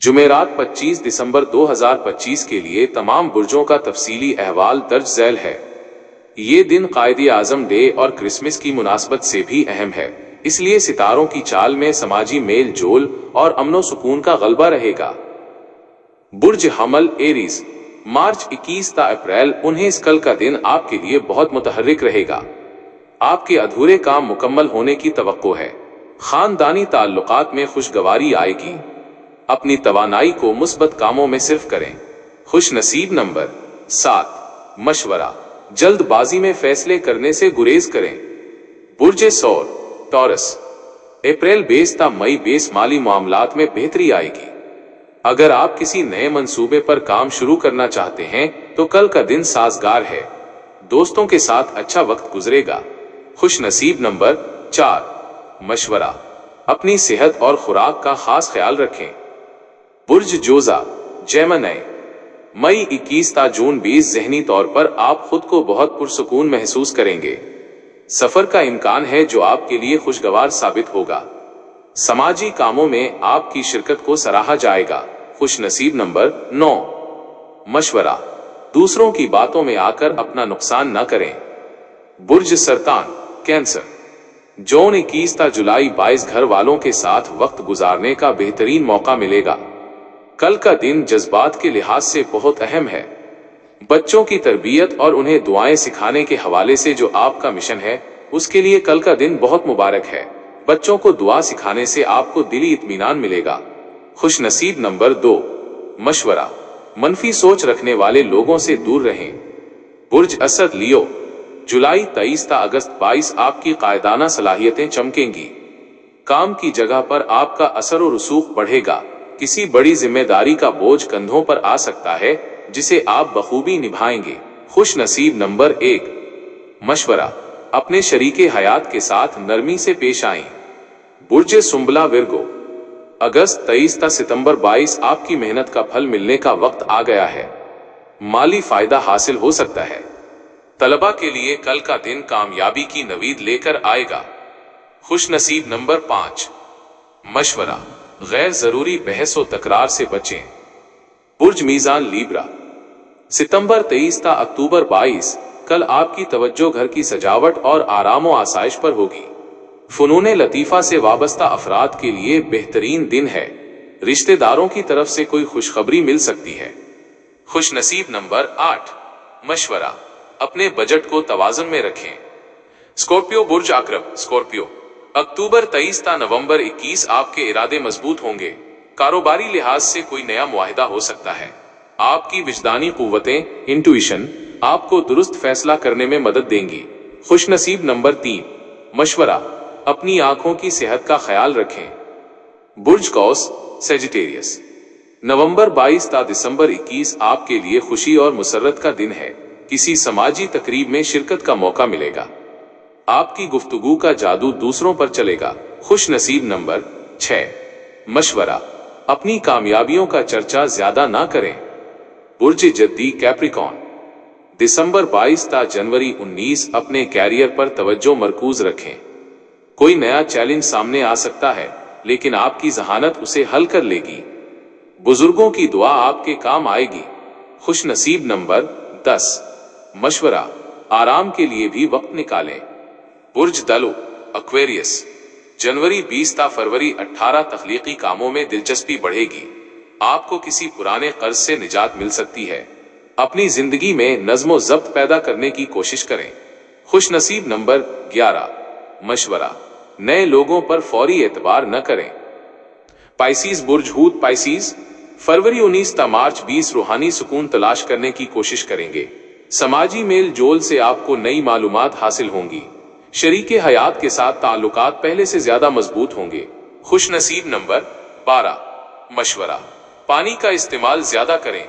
जुमेरात 25 दिसंबर 2025 के लिए तमाम बुर्जों का तफसीली अहवाल दर्ज झैल है। ये दिन कायद-ए-आज़म डे और क्रिसमस की मुनासबत से भी अहम है, इसलिए सितारों की चाल में समाजी मेल जोल और अमनो सुकून का गलबा रहेगा। बुर्ज हमल एरीज, मार्च 21 अप्रैल 19 कल का दिन आपके लिए बहुत मुतहर्रिक रहेगा। आपके अधूरे काम मुकम्मल होने की तवक्को है। खानदानी ताल्लुकात में खुशगवारी आएगी। अपनी तवानाई को मुस्बत कामों में सिर्फ करें। खुश नसीब नंबर 7, मशवरा, जल्दबाजी में फैसले करने से गुरेज करें। बुर्ज सौर, टॉरस, अप्रैल 20 मई 20 माली मामलात में बेहतरी आएगी। अगर आप किसी नए मंसूबे पर काम शुरू करना चाहते हैं तो कल का दिन साजगार है। दोस्तों के साथ अच्छा वक्त गुजरेगा। खुश नसीब नंबर 4, मशवरा, अपनी सेहत और खुराक का खास ख्याल रखें। बुर्ज जोजा, जेमिनी, मई 21 जून 20 ज़हनी तौर पर आप खुद को बहुत पुरसुकून महसूस करेंगे। सफर का इम्कान है जो आपके लिए खुशगवार साबित होगा। समाजी कामों में आपकी शिरकत को सराहा जाएगा। खुश नसीब नंबर 9, मशवरा, दूसरों की बातों में आकर अपना नुकसान न करें। बुर्ज सरतान, कैंसर, जून 21 जुलाई 22 घर वालों के साथ वक्त गुजारने का बेहतरीन मौका मिलेगा। कल का दिन जज्बात के लिहाज से बहुत अहम है। बच्चों की तरबियत और उन्हें दुआएं सिखाने के हवाले से जो आपका मिशन है उसके लिए कल का दिन बहुत मुबारक है। बच्चों को दुआ सिखाने से आपको दिली इत्मीनान मिलेगा। खुश नसीब नंबर 2, मशवरा, मनफी सोच रखने वाले लोगों से दूर रहें। बुर्ज असद लियो, जुलाई 23 अगस्त 22 आपकी कायदाना सलाहियतें चमकेंगी। काम की जगह पर आपका असर और रसूख बढ़ेगा। किसी बड़ी जिम्मेदारी का बोझ कंधों पर आ सकता है जिसे आप बखूबी निभाएंगे। खुश नसीब नंबर 1, मशवरा, अपने शरीके हयात के साथ नरमी से पेश आएं। बुर्ज सुंबला विर्गो, अगस्त 23 सितंबर 22 आपकी मेहनत का फल मिलने का वक्त आ गया है। माली फायदा हासिल हो सकता है। तलबा के लिए कल का दिन कामयाबी की नवीद लेकर आएगा। खुश नसीब नंबर 5, मशवरा, गैर जरूरी बहस व तकरार से बचें। बुर्ज मीजान लीब्रा, सितंबर 23 अक्टूबर 22, कल आपकी तवज्जो घर की सजावट और आराम व आसाइश पर होगी। फुनून लतीफा से वाबस्ता अफराद के लिए बेहतरीन दिन है। रिश्तेदारों की तरफ से कोई खुशखबरी मिल सकती है। खुश नसीब नंबर 8, मशवरा, अपने बजट को तवाज़ुन में रखें। स्कॉर्पियो, बुर्ज अकरब, स्कॉर्पियो, अक्टूबर 23 नवंबर 21 आपके इरादे मजबूत होंगे। कारोबारी लिहाज से कोई नया मुआहिदा हो सकता है। आपकी विजदानी कुव्वतें, इंट्यूशन, आपको दुरुस्त फैसला करने में मदद देंगी। खुश नसीब नंबर 3, मशवरा, अपनी आंखों की सेहत का ख्याल रखें। बुर्ज कौस, सेजिटेरियस, नवंबर 22 दिसंबर 21 आपके लिए खुशी और मुसर्रत का दिन है। किसी समाजी तकरीब में शिरकत का मौका मिलेगा। आपकी गुफ्तगू का जादू दूसरों पर चलेगा। खुश नसीब नंबर 6, मशवरा, अपनी कामयाबियों का चर्चा ज्यादा ना करें। बुर्ज जद्दी, कैप्रिकॉर्न, दिसंबर 22 जनवरी 19 अपने कैरियर पर तवज्जो मरकूज रखें। कोई नया चैलेंज सामने आ सकता है लेकिन आपकी जहानत उसे हल कर लेगी। बुजुर्गों की दुआ आपके काम आएगी। खुश नसीब नंबर 10, मशवरा, आराम के लिए भी वक्त निकालें। बुर्ज दलो, एक्वेरियस, जनवरी 20 फरवरी 18 तख्लीकी कामों में दिलचस्पी बढ़ेगी। आपको किसी पुराने कर्ज से निजात मिल सकती है। अपनी जिंदगी में नज्म व ज़ब्त पैदा करने की कोशिश करें। खुश नसीब नंबर 11, मशवरा, नए लोगों पर फौरी एतबार न करें। पाइसीज, बुर्ज हूत, पाइसीज, फरवरी 19 मार्च 20 रूहानी सुकून तलाश करने की कोशिश करेंगे। समाजी मेल जोल से आपको नई मालूमात हासिल होंगी। शरीके हयात के साथ ताल्लुकात पहले से ज्यादा मजबूत होंगे। खुश नसीब नंबर 12, मशवरा, पानी का इस्तेमाल ज्यादा करें।